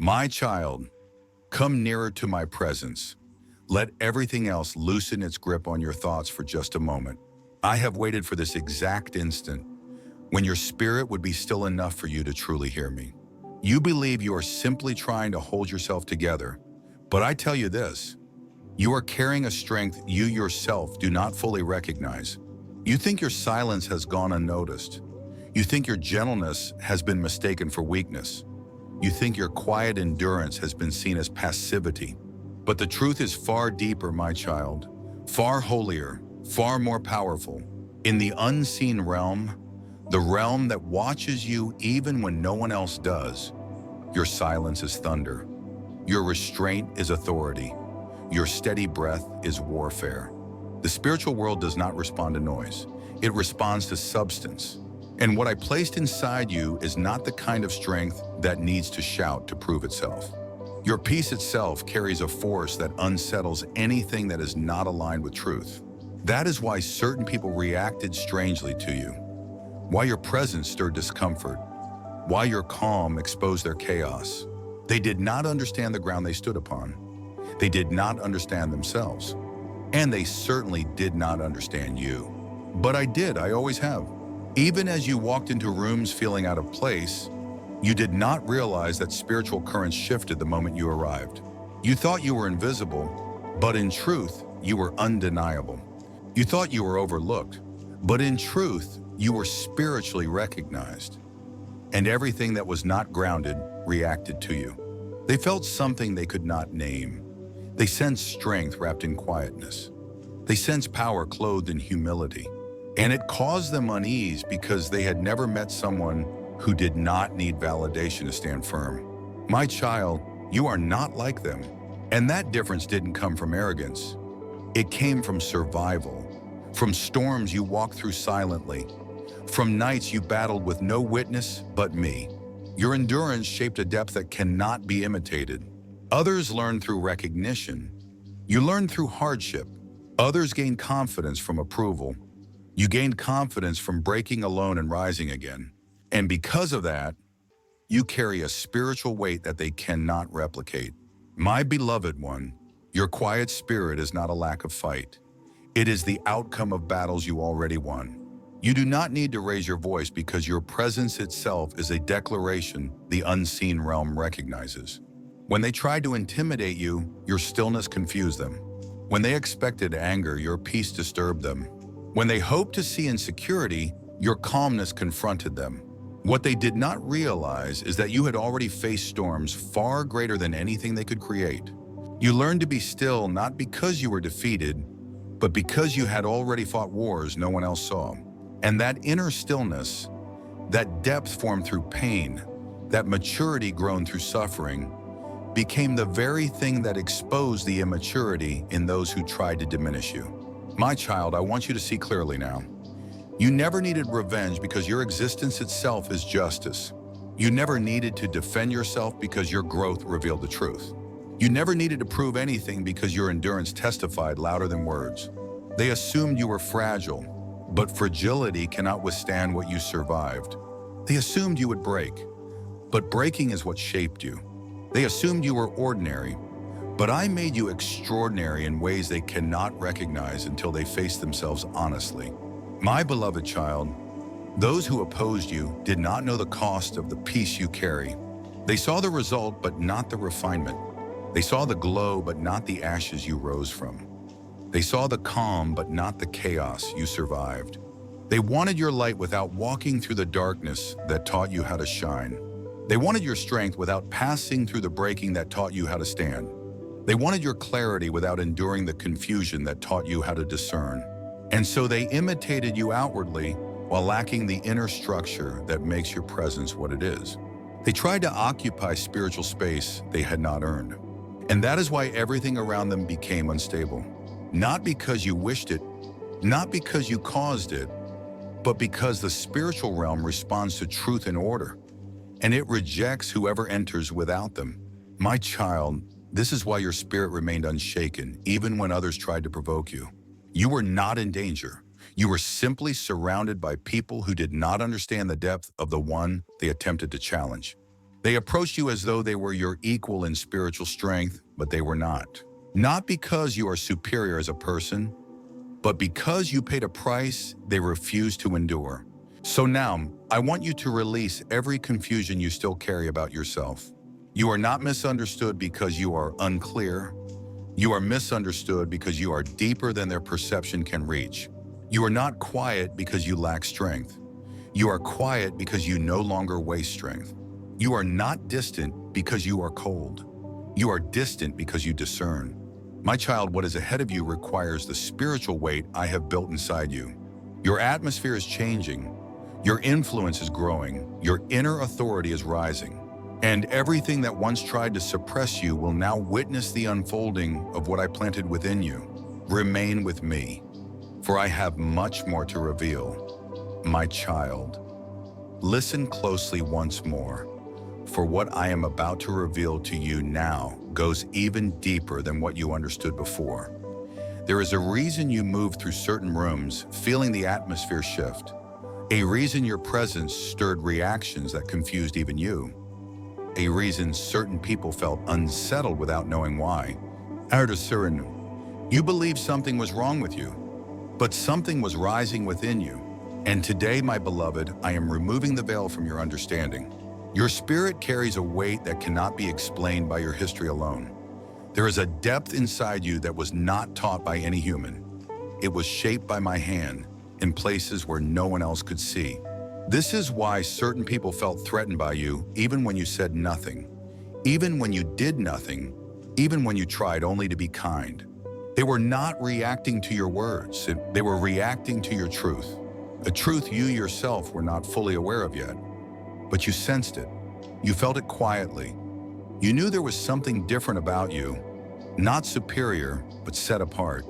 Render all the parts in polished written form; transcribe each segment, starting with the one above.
My child, come nearer to my presence. Let everything else loosen its grip on your thoughts for just a moment. I have waited for this exact instant when your spirit would be still enough for you to truly hear me. You believe you are simply trying to hold yourself together, but I tell you this, you are carrying a strength you yourself do not fully recognize. You think your silence has gone unnoticed. You think your gentleness has been mistaken for weakness. You think your quiet endurance has been seen as passivity. But the truth is far deeper, my child, far holier, far more powerful. In the unseen realm, the realm that watches you even when no one else does, your silence is thunder. Your restraint is authority. Your steady breath is warfare. The spiritual world does not respond to noise. It responds to substance. And what I placed inside you is not the kind of strength that needs to shout to prove itself. Your peace itself carries a force that unsettles anything that is not aligned with truth. That is why certain people reacted strangely to you, why your presence stirred discomfort, why your calm exposed their chaos. They did not understand the ground they stood upon. They did not understand themselves. And they certainly did not understand you. But I did, I always have. Even as you walked into rooms feeling out of place, you did not realize that spiritual currents shifted the moment you arrived. You thought you were invisible, but in truth, you were undeniable. You thought you were overlooked, but in truth, you were spiritually recognized. And everything that was not grounded reacted to you. They felt something they could not name. They sensed strength wrapped in quietness. They sensed power clothed in humility. And it caused them unease because they had never met someone who did not need validation to stand firm. My child, you are not like them. And that difference didn't come from arrogance. It came from survival, from storms you walked through silently, from nights you battled with no witness but me. Your endurance shaped a depth that cannot be imitated. Others learn through recognition. You learn through hardship. Others gain confidence from approval. You gained confidence from breaking alone and rising again. And because of that, you carry a spiritual weight that they cannot replicate. My beloved one, your quiet spirit is not a lack of fight. It is the outcome of battles you already won. You do not need to raise your voice because your presence itself is a declaration the unseen realm recognizes. When they tried to intimidate you, your stillness confused them. When they expected anger, your peace disturbed them. When they hoped to see insecurity, your calmness confronted them. What they did not realize is that you had already faced storms far greater than anything they could create. You learned to be still not because you were defeated, but because you had already fought wars no one else saw. And that inner stillness, that depth formed through pain, that maturity grown through suffering, became the very thing that exposed the immaturity in those who tried to diminish you. My child, I want you to see clearly now. You never needed revenge because your existence itself is justice. You never needed to defend yourself because your growth revealed the truth. You never needed to prove anything because your endurance testified louder than words. They assumed you were fragile, but fragility cannot withstand what you survived. They assumed you would break, but breaking is what shaped you. They assumed you were ordinary, but I made you extraordinary in ways they cannot recognize until they face themselves honestly. My beloved child, those who opposed you did not know the cost of the peace you carry. They saw the result, but not the refinement. They saw the glow, but not the ashes you rose from. They saw the calm, but not the chaos you survived. They wanted your light without walking through the darkness that taught you how to shine. They wanted your strength without passing through the breaking that taught you how to stand. They wanted your clarity without enduring the confusion that taught you how to discern. And so they imitated you outwardly while lacking the inner structure that makes your presence what it is. They tried to occupy spiritual space they had not earned. And that is why everything around them became unstable. Not because you wished it, not because you caused it, but because the spiritual realm responds to truth and order, and it rejects whoever enters without them. My child, this is why your spirit remained unshaken, even when others tried to provoke you. You were not in danger. You were simply surrounded by people who did not understand the depth of the one they attempted to challenge. They approached you as though they were your equal in spiritual strength, but they were not. Not because you are superior as a person, but because you paid a price they refused to endure. So now, I want you to release every confusion you still carry about yourself. You are not misunderstood because you are unclear. You are misunderstood because you are deeper than their perception can reach. You are not quiet because you lack strength. You are quiet because you no longer waste strength. You are not distant because you are cold. You are distant because you discern. My child, what is ahead of you requires the spiritual weight I have built inside you. Your atmosphere is changing. Your influence is growing. Your inner authority is rising. And everything that once tried to suppress you will now witness the unfolding of what I planted within you. Remain with me, for I have much more to reveal. My child, listen closely once more, for what I am about to reveal to you now goes even deeper than what you understood before. There is a reason you move through certain rooms, feeling the atmosphere shift. A reason your presence stirred reactions that confused even you. A reason certain people felt unsettled without knowing why. You believed something was wrong with you, but something was rising within you. And today, my beloved, I am removing the veil from your understanding. Your spirit carries a weight that cannot be explained by your history alone. There is a depth inside you that was not taught by any human. It was shaped by my hand in places where no one else could see. This is why certain people felt threatened by you, even when you said nothing, even when you did nothing, even when you tried only to be kind. They were not reacting to your words. They were reacting to your truth, a truth you yourself were not fully aware of yet. But you sensed it. You felt it quietly. You knew there was something different about you, not superior, but set apart.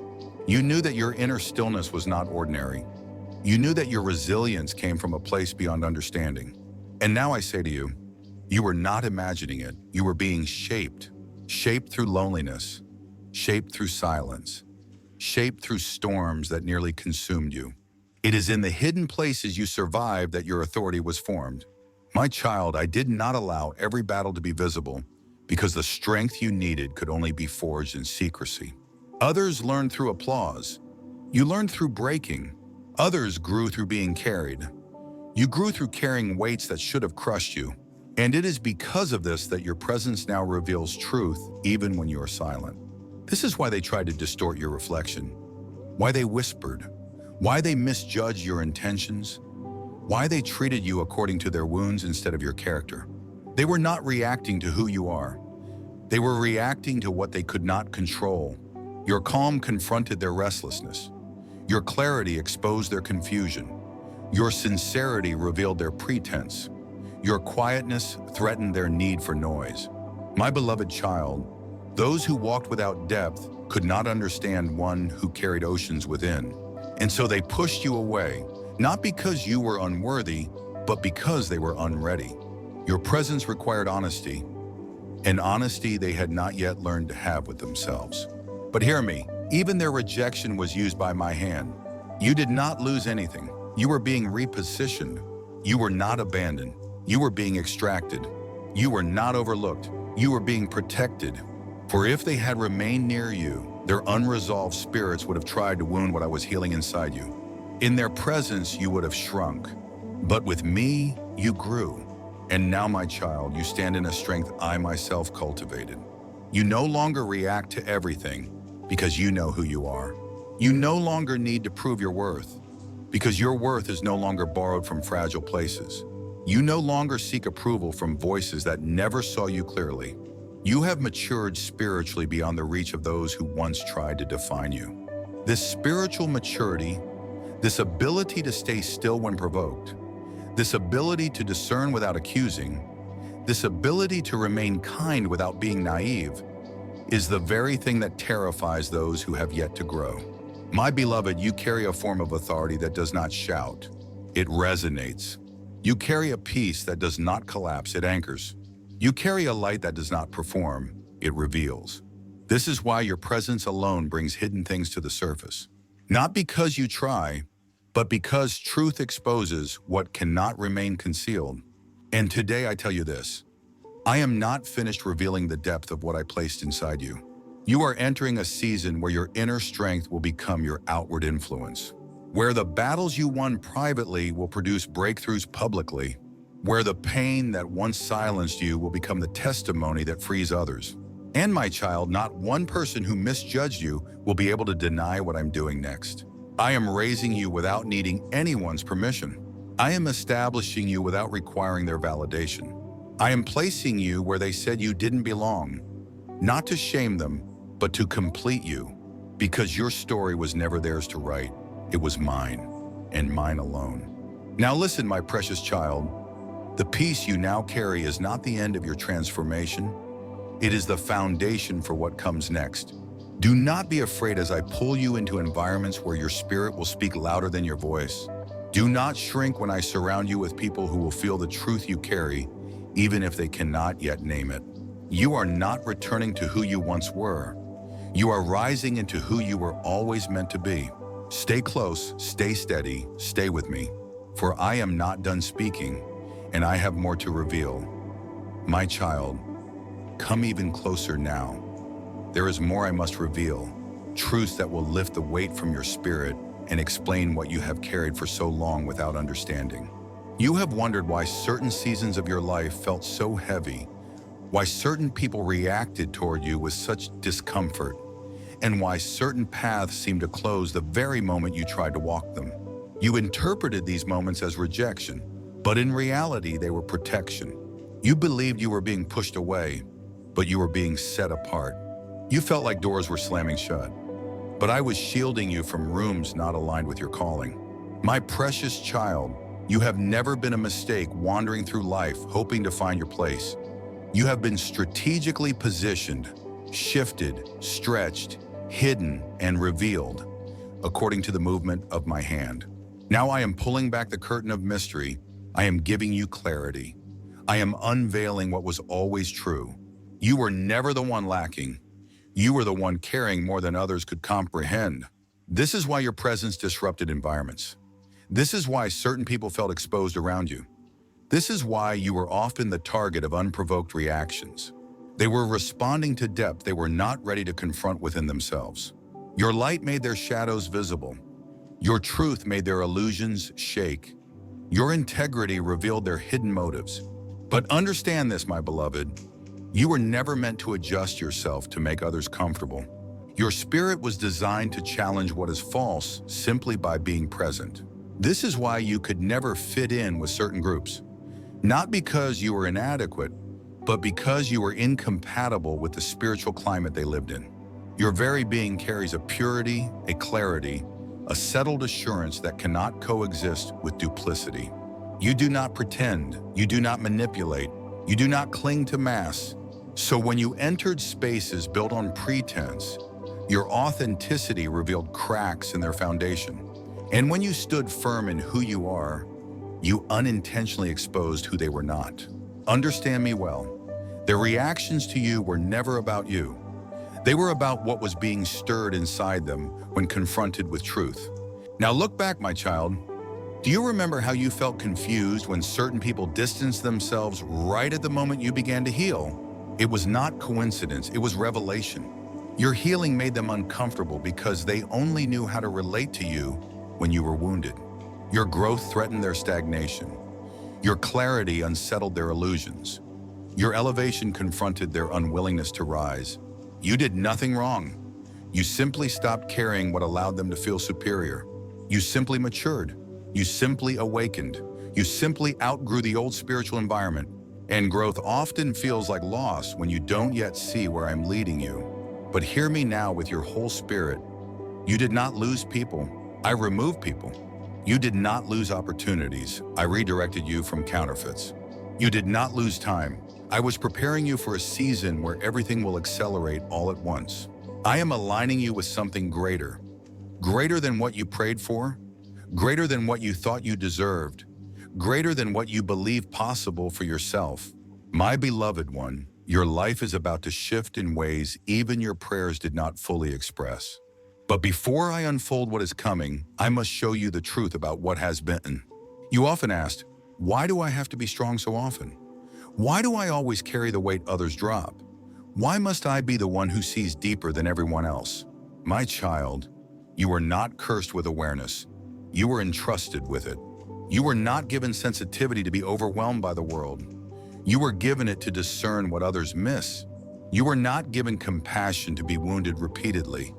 You knew that your inner stillness was not ordinary. You knew that your resilience came from a place beyond understanding. And now I say to you, you were not imagining it. You were being shaped. Shaped through loneliness. Shaped through silence. Shaped through storms that nearly consumed you. It is in the hidden places you survived that your authority was formed. My child, I did not allow every battle to be visible because the strength you needed could only be forged in secrecy. Others learned through applause. You learned through breaking. Others grew through being carried. You grew through carrying weights that should have crushed you. And it is because of this that your presence now reveals truth even when you are silent. This is why they tried to distort your reflection, why they whispered, why they misjudged your intentions, why they treated you according to their wounds instead of your character. They were not reacting to who you are. They were reacting to what they could not control. Your calm confronted their restlessness. Your clarity exposed their confusion. Your sincerity revealed their pretense. Your quietness threatened their need for noise. My beloved child, those who walked without depth could not understand one who carried oceans within. And so they pushed you away, not because you were unworthy, but because they were unready. Your presence required honesty, an honesty they had not yet learned to have with themselves. But hear me, even their rejection was used by my hand. You did not lose anything. You were being repositioned. You were not abandoned. You were being extracted. You were not overlooked. You were being protected. For if they had remained near you, their unresolved spirits would have tried to wound what I was healing inside you. In their presence, you would have shrunk. But with me, you grew. And now, my child, you stand in a strength I myself cultivated. You no longer react to everything because you know who you are. You no longer need to prove your worth because your worth is no longer borrowed from fragile places. You no longer seek approval from voices that never saw you clearly. You have matured spiritually beyond the reach of those who once tried to define you. This spiritual maturity, this ability to stay still when provoked, this ability to discern without accusing, this ability to remain kind without being naive, is the very thing that terrifies those who have yet to grow. My beloved, you carry a form of authority that does not shout. It resonates. You carry a peace that does not collapse, it anchors. You carry a light that does not perform, it reveals. This is why your presence alone brings hidden things to the surface. Not because you try, but because truth exposes what cannot remain concealed. And today I tell you this, I am not finished revealing the depth of what I placed inside you. You are entering a season where your inner strength will become your outward influence, where the battles you won privately will produce breakthroughs publicly, where the pain that once silenced you will become the testimony that frees others. And my child, not one person who misjudged you will be able to deny what I'm doing next. I am raising you without needing anyone's permission. I am establishing you without requiring their validation. I am placing you where they said you didn't belong, not to shame them, but to complete you, because your story was never theirs to write. It was mine, and mine alone. Now listen, my precious child. The peace you now carry is not the end of your transformation. It is the foundation for what comes next. Do not be afraid as I pull you into environments where your spirit will speak louder than your voice. Do not shrink when I surround you with people who will feel the truth you carry, even if they cannot yet name it. You are not returning to who you once were. You are rising into who you were always meant to be. Stay close, stay steady, stay with me, for I am not done speaking, and I have more to reveal. My child, come even closer now. There is more I must reveal, truths that will lift the weight from your spirit and explain what you have carried for so long without understanding. You have wondered why certain seasons of your life felt so heavy, why certain people reacted toward you with such discomfort, and why certain paths seemed to close the very moment you tried to walk them. You interpreted these moments as rejection, but in reality they were protection. You believed you were being pushed away, but you were being set apart. You felt like doors were slamming shut, but I was shielding you from rooms not aligned with your calling. My precious child, you have never been a mistake wandering through life hoping to find your place. You have been strategically positioned, shifted, stretched, hidden, and revealed, according to the movement of my hand. Now I am pulling back the curtain of mystery. I am giving you clarity. I am unveiling what was always true. You were never the one lacking. You were the one carrying more than others could comprehend. This is why your presence disrupted environments. This is why certain people felt exposed around you. This is why you were often the target of unprovoked reactions. They were responding to depth they were not ready to confront within themselves. Your light made their shadows visible. Your truth made their illusions shake. Your integrity revealed their hidden motives. But understand this, my beloved. You were never meant to adjust yourself to make others comfortable. Your spirit was designed to challenge what is false simply by being present. This is why you could never fit in with certain groups. Not because you were inadequate, but because you were incompatible with the spiritual climate they lived in. Your very being carries a purity, a clarity, a settled assurance that cannot coexist with duplicity. You do not pretend, you do not manipulate, you do not cling to mass. So when you entered spaces built on pretense, your authenticity revealed cracks in their foundation. And when you stood firm in who you are, you unintentionally exposed who they were not. Understand me well. Their reactions to you were never about you. They were about what was being stirred inside them when confronted with truth. Now look back, my child. Do you remember how you felt confused when certain people distanced themselves right at the moment you began to heal? It was not coincidence, it was revelation. Your healing made them uncomfortable because they only knew how to relate to you when you were wounded. Your growth threatened their stagnation. Your clarity unsettled their illusions. Your elevation confronted their unwillingness to rise. You did nothing wrong. You simply stopped carrying what allowed them to feel superior. You simply matured. You simply awakened. You simply outgrew the old spiritual environment. And growth often feels like loss when you don't yet see where I'm leading you. But hear me now with your whole spirit. You did not lose people. I removed people. You did not lose opportunities. I redirected you from counterfeits. You did not lose time. I was preparing you for a season where everything will accelerate all at once. I am aligning you with something greater. Greater than what you prayed for. Greater than what you thought you deserved. Greater than what you believed possible for yourself. My beloved one, your life is about to shift in ways even your prayers did not fully express. But before I unfold what is coming, I must show you the truth about what has been. You often asked, why do I have to be strong so often? Why do I always carry the weight others drop? Why must I be the one who sees deeper than everyone else? My child, you are not cursed with awareness. You were entrusted with it. You were not given sensitivity to be overwhelmed by the world. You were given it to discern what others miss. You were not given compassion to be wounded repeatedly.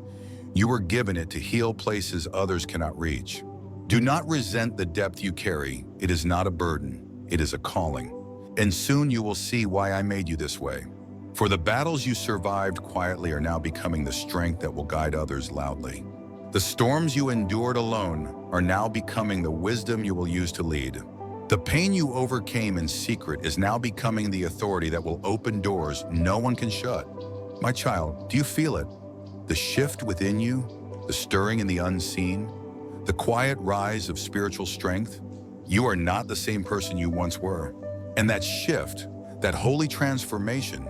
You were given it to heal places others cannot reach. Do not resent the depth you carry. It is not a burden. It is a calling. And soon you will see why I made you this way. For the battles you survived quietly are now becoming the strength that will guide others loudly. The storms you endured alone are now becoming the wisdom you will use to lead. The pain you overcame in secret is now becoming the authority that will open doors no one can shut. My child, do you feel it? The shift within you, the stirring in the unseen, the quiet rise of spiritual strength? You are not the same person you once were. And that shift, that holy transformation,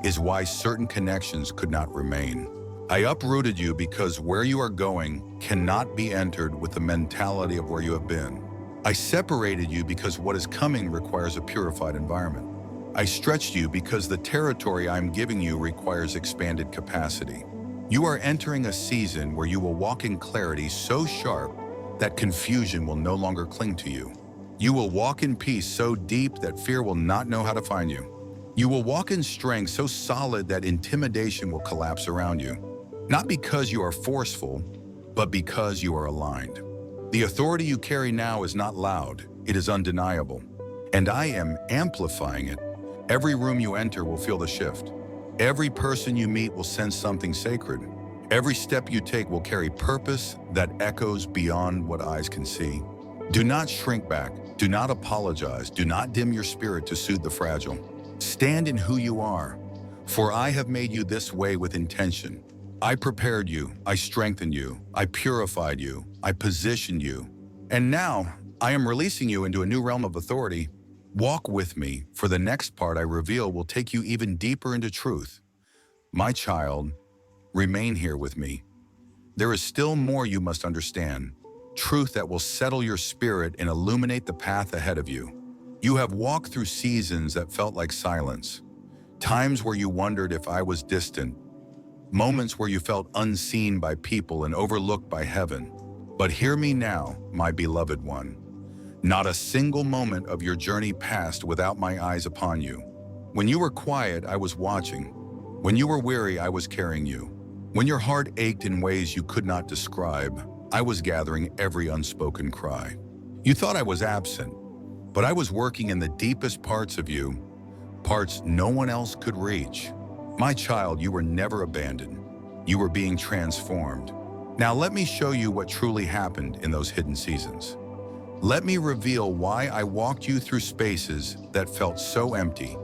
is why certain connections could not remain. I uprooted you because where you are going cannot be entered with the mentality of where you have been. I separated you because what is coming requires a purified environment. I stretched you because the territory I'm giving you requires expanded capacity. You are entering a season where you will walk in clarity so sharp that confusion will no longer cling to you. You will walk in peace so deep that fear will not know how to find you. You will walk in strength so solid that intimidation will collapse around you. Not because you are forceful, but because you are aligned. The authority you carry now is not loud, it is undeniable. And I am amplifying it. Every room you enter will feel the shift. Every person you meet will sense something sacred. Every step you take will carry purpose that echoes beyond what eyes can see. Do not shrink back. Do not apologize. Do not dim your spirit to soothe the fragile. Stand in who you are, for I have made you this way with intention. I prepared you. I strengthened you. I purified you. I positioned you. And now I am releasing you into a new realm of authority. Walk with me, for the next part I reveal will take you even deeper into truth. My child, remain here with me. There is still more you must understand. Truth that will settle your spirit and illuminate the path ahead of you. You have walked through seasons that felt like silence. Times where you wondered if I was distant. Moments where you felt unseen by people and overlooked by heaven. But hear me now, my beloved one. Not a single moment of your journey passed without my eyes upon you. When you were quiet, I was watching. When you were weary, I was carrying you. When your heart ached in ways you could not describe, I was gathering every unspoken cry. You thought I was absent, but I was working in the deepest parts of you, parts no one else could reach. My child, you were never abandoned. You were being transformed. Now let me show you what truly happened in those hidden seasons. Let me reveal why I walked you through spaces that felt so empty,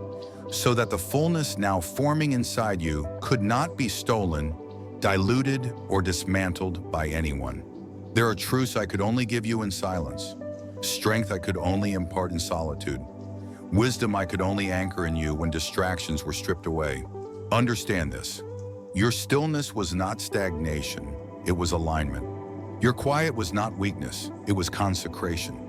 so that the fullness now forming inside you could not be stolen, diluted, or dismantled by anyone. There are truths I could only give you in silence, strength I could only impart in solitude, wisdom I could only anchor in you when distractions were stripped away. Understand this. Your stillness was not stagnation, it was alignment. Your quiet was not weakness, it was consecration.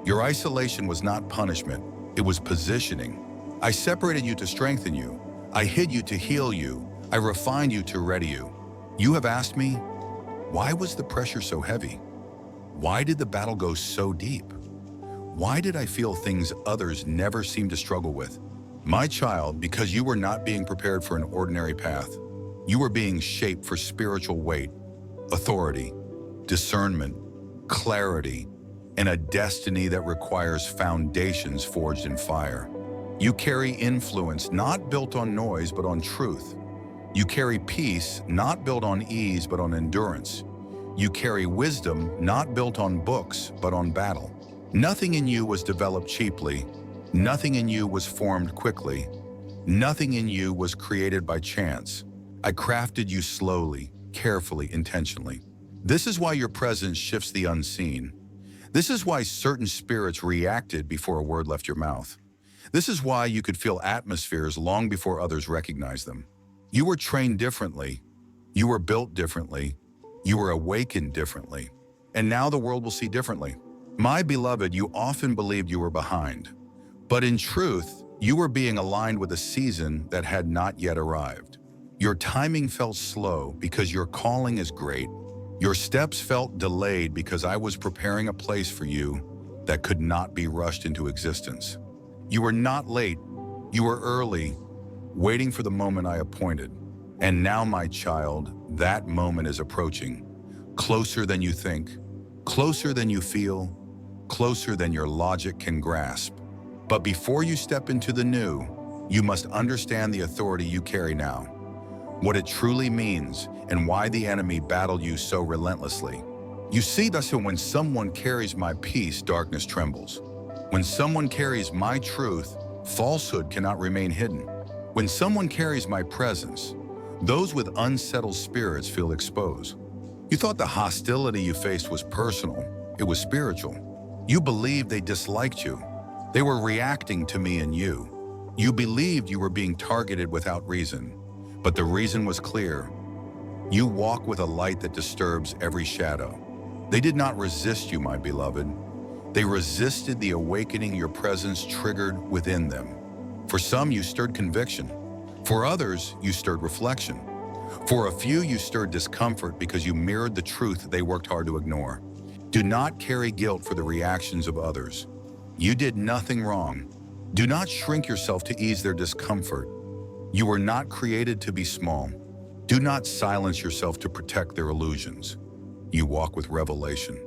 Your isolation was not punishment, it was positioning. I separated you to strengthen you. I hid you to heal you. I refined you to ready you. You have asked me, why was the pressure so heavy? Why did the battle go so deep? Why did I feel things others never seemed to struggle with? My child, because you were not being prepared for an ordinary path. You were being shaped for spiritual weight, authority, discernment, clarity, and a destiny that requires foundations forged in fire. You carry influence not built on noise but on truth. You carry peace not built on ease but on endurance. You carry wisdom not built on books but on battle. Nothing in you was developed cheaply. Nothing in you was formed quickly. Nothing in you was created by chance. I crafted you slowly, carefully, intentionally. This is why your presence shifts the unseen. This is why certain spirits reacted before a word left your mouth. This is why you could feel atmospheres long before others recognized them. You were trained differently. You were built differently. You were awakened differently. And now the world will see differently. My beloved, you often believed you were behind. But in truth, You were being aligned with a season that had not yet arrived. Your timing felt slow because your calling is great. Your steps felt delayed because I was preparing a place for you that could not be rushed into existence. You were not late, you were early, waiting for the moment I appointed. And now, my child, that moment is approaching. Closer than you think, closer than you feel, closer than your logic can grasp. But before you step into the new, you must understand the authority you carry now, what it truly means, and why the enemy battled you so relentlessly. You see, thus when someone carries my peace, darkness trembles. When someone carries my truth, falsehood cannot remain hidden. When someone carries my presence, those with unsettled spirits feel exposed. You thought the hostility you faced was personal. It was spiritual. You believed they disliked you. They were reacting to me and you. You believed you were being targeted without reason. But the reason was clear. You walk with a light that disturbs every shadow. They did not resist you, my beloved. They resisted the awakening your presence triggered within them. For some, you stirred conviction. For others, you stirred reflection. For a few, you stirred discomfort because you mirrored the truth they worked hard to ignore. Do not carry guilt for the reactions of others. You did nothing wrong. Do not shrink yourself to ease their discomfort. You were not created to be small. Do not silence yourself to protect their illusions. You walk with revelation.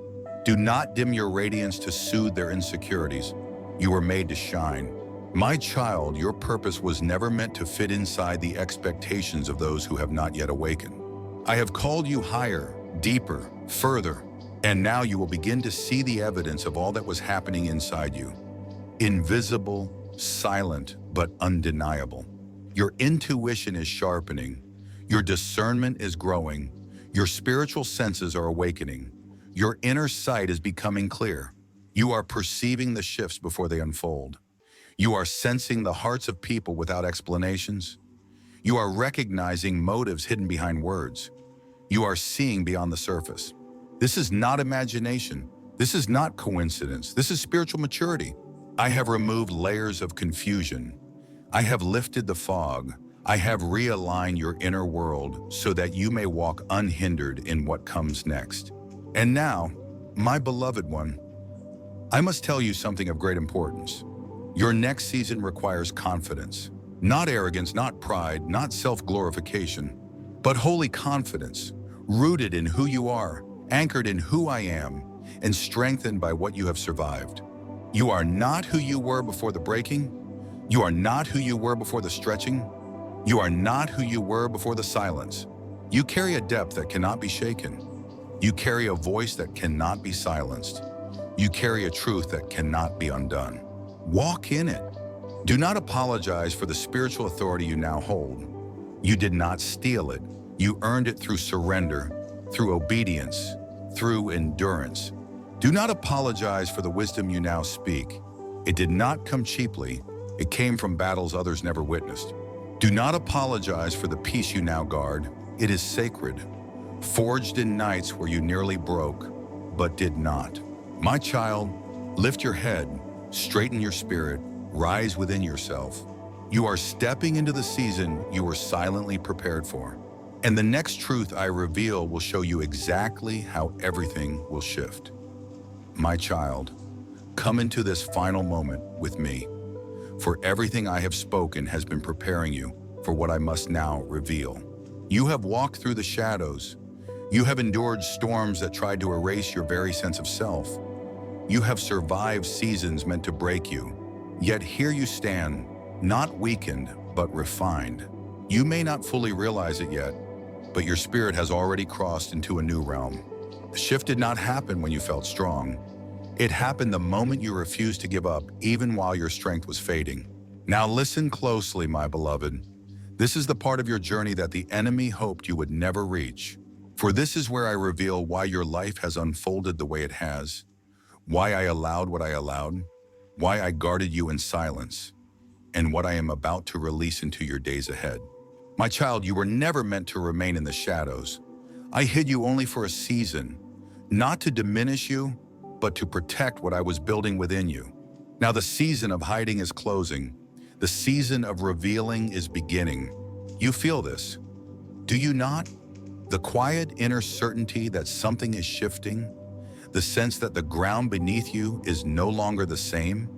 Do not dim your radiance to soothe their insecurities. You were made to shine. My child, your purpose was never meant to fit inside the expectations of those who have not yet awakened. I have called you higher, deeper, further, and now you will begin to see the evidence of all that was happening inside you. Invisible, silent, but undeniable. Your intuition is sharpening. Your discernment is growing. Your spiritual senses are awakening. Your inner sight is becoming clear. You are perceiving the shifts before they unfold. You are sensing the hearts of people without explanations. You are recognizing motives hidden behind words. You are seeing beyond the surface. This is not imagination. This is not coincidence. This is spiritual maturity. I have removed layers of confusion. I have lifted the fog. I have realigned your inner world so that you may walk unhindered in what comes next. And now, my beloved one, I must tell you something of great importance. Your next season requires confidence. Not arrogance, not pride, not self-glorification, but holy confidence, rooted in who you are, anchored in who I am, and strengthened by what you have survived. You are not who you were before the breaking. You are not who you were before the stretching. You are not who you were before the silence. You carry a depth that cannot be shaken. You carry a voice that cannot be silenced. You carry a truth that cannot be undone. Walk in it. Do not apologize for the spiritual authority you now hold. You did not steal it. You earned it through surrender, through obedience, through endurance. Do not apologize for the wisdom you now speak. It did not come cheaply. It came from battles others never witnessed. Do not apologize for the peace you now guard. It is sacred, forged in nights where you nearly broke, but did not. My child, lift your head, straighten your spirit, rise within yourself. You are stepping into the season you were silently prepared for. And the next truth I reveal will show you exactly how everything will shift. My child, come into this final moment with me, for everything I have spoken has been preparing you for what I must now reveal. You have walked through the shadows. You have endured storms that tried to erase your very sense of self. You have survived seasons meant to break you. Yet here you stand, not weakened, but refined. You may not fully realize it yet, but your spirit has already crossed into a new realm. The shift did not happen when you felt strong. It happened the moment you refused to give up, even while your strength was fading. Now listen closely, my beloved. This is the part of your journey that the enemy hoped you would never reach. For this is where I reveal why your life has unfolded the way it has, why I allowed what I allowed, why I guarded you in silence, and what I am about to release into your days ahead. My child, you were never meant to remain in the shadows. I hid you only for a season, not to diminish you, but to protect what I was building within you. Now the season of hiding is closing. The season of revealing is beginning. You feel this, do you not? The quiet inner certainty that something is shifting, the sense that the ground beneath you is no longer the same,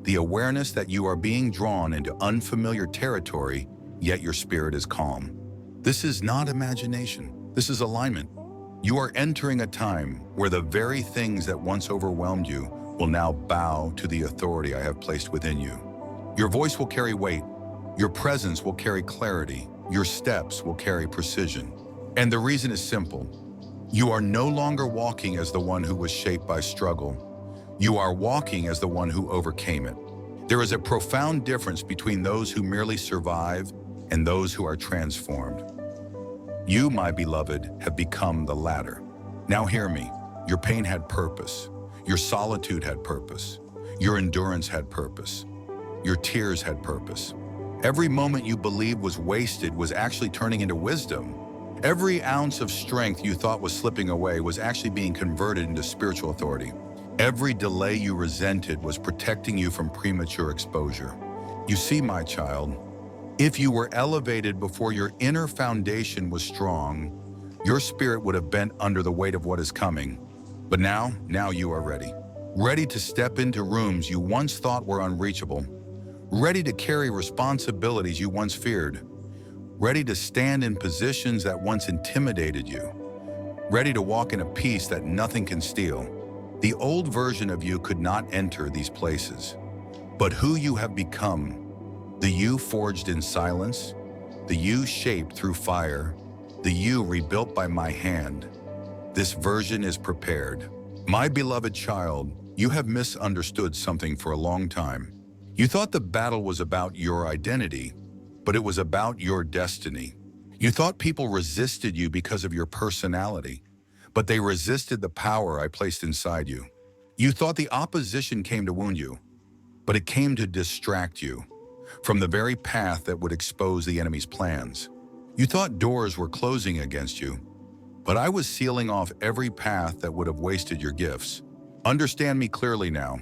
the awareness that you are being drawn into unfamiliar territory, yet your spirit is calm. This is not imagination. This is alignment. You are entering a time where the very things that once overwhelmed you will now bow to the authority I have placed within you. Your voice will carry weight. Your presence will carry clarity. Your steps will carry precision. And the reason is simple. You are no longer walking as the one who was shaped by struggle. You are walking as the one who overcame it. There is a profound difference between those who merely survive and those who are transformed. You, my beloved, have become the latter. Now hear me. Your pain had purpose. Your solitude had purpose. Your endurance had purpose. Your tears had purpose. Every moment you believed was wasted was actually turning into wisdom. Every ounce of strength you thought was slipping away was actually being converted into spiritual authority. Every delay you resented was protecting you from premature exposure. You see, my child, if you were elevated before your inner foundation was strong, your spirit would have bent under the weight of what is coming. But now you are ready. Ready to step into rooms you once thought were unreachable. Ready to carry responsibilities you once feared. Ready to stand in positions that once intimidated you. Ready to walk in a peace that nothing can steal. The old version of you could not enter these places. But who you have become, the you forged in silence, the you shaped through fire, the you rebuilt by my hand, this version is prepared. My beloved child, you have misunderstood something for a long time. You thought the battle was about your identity, but it was about your destiny. You thought people resisted you because of your personality, but they resisted the power I placed inside you. You thought the opposition came to wound you, but it came to distract you from the very path that would expose the enemy's plans. You thought doors were closing against you, but I was sealing off every path that would have wasted your gifts. Understand me clearly now.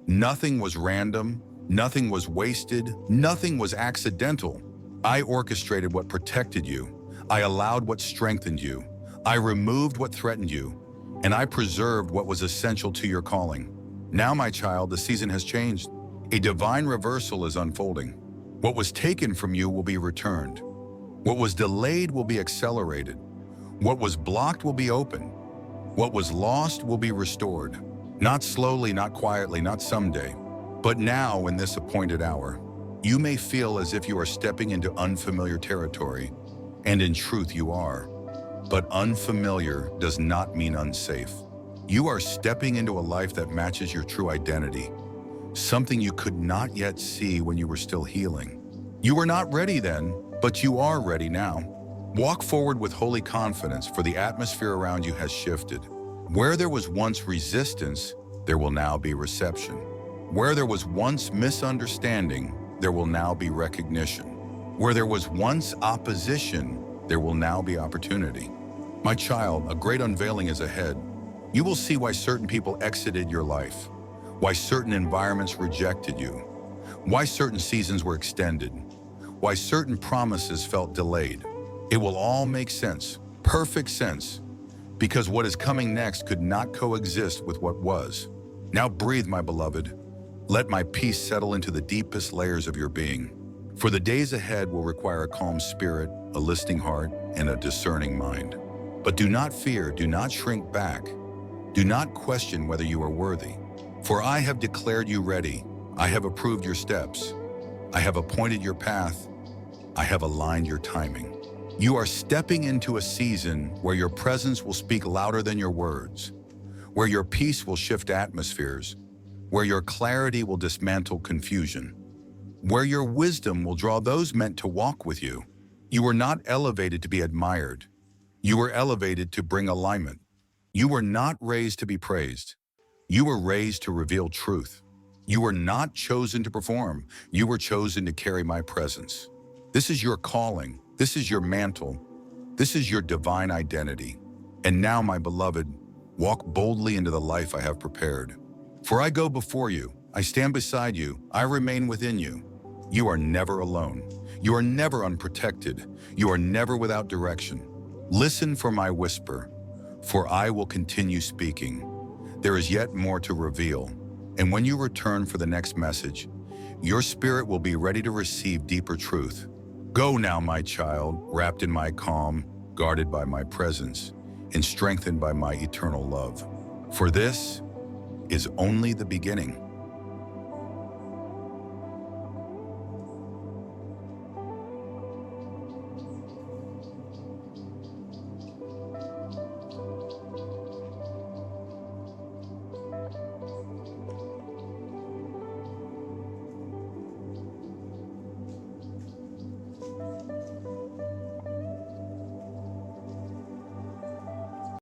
Nothing was random, nothing was wasted, nothing was accidental. I orchestrated what protected you. I allowed what strengthened you. I removed what threatened you, and I preserved what was essential to your calling. Now, my child, the season has changed. A divine reversal is unfolding. What was taken from you will be returned. What was delayed will be accelerated. What was blocked will be opened. What was lost will be restored. Not slowly, not quietly, not someday, but now in this appointed hour. You may feel as if you are stepping into unfamiliar territory, and in truth you are. But unfamiliar does not mean unsafe. You are stepping into a life that matches your true identity, something you could not yet see when you were still healing. You were not ready then, but you are ready now. Walk forward with holy confidence, for the atmosphere around you has shifted. Where there was once resistance, there will now be reception. Where there was once misunderstanding, there will now be recognition. Where there was once opposition, there will now be opportunity. My child, a great unveiling is ahead. You will see why certain people exited your life, why certain environments rejected you, why certain seasons were extended, why certain promises felt delayed. It will all make sense, perfect sense, because what is coming next could not coexist with what was. Now breathe, my beloved. Let my peace settle into the deepest layers of your being. For the days ahead will require a calm spirit, a listening heart, and a discerning mind. But do not fear, do not shrink back. Do not question whether you are worthy. For I have declared you ready. I have approved your steps. I have appointed your path. I have aligned your timing. You are stepping into a season where your presence will speak louder than your words, where your peace will shift atmospheres, where your clarity will dismantle confusion, where your wisdom will draw those meant to walk with you. You were not elevated to be admired. You were elevated to bring alignment. You were not raised to be praised. You were raised to reveal truth. You were not chosen to perform. You were chosen to carry my presence. This is your calling. This is your mantle. This is your divine identity. And now, my beloved, walk boldly into the life I have prepared. For I go before you. I stand beside you. I remain within you. You are never alone. You are never unprotected. You are never without direction. Listen for my whisper, for I will continue speaking. There is yet more to reveal, and when you return for the next message, your spirit will be ready to receive deeper truth. Go now, my child, wrapped in my calm, guarded by my presence, and strengthened by my eternal love. For this is only the beginning.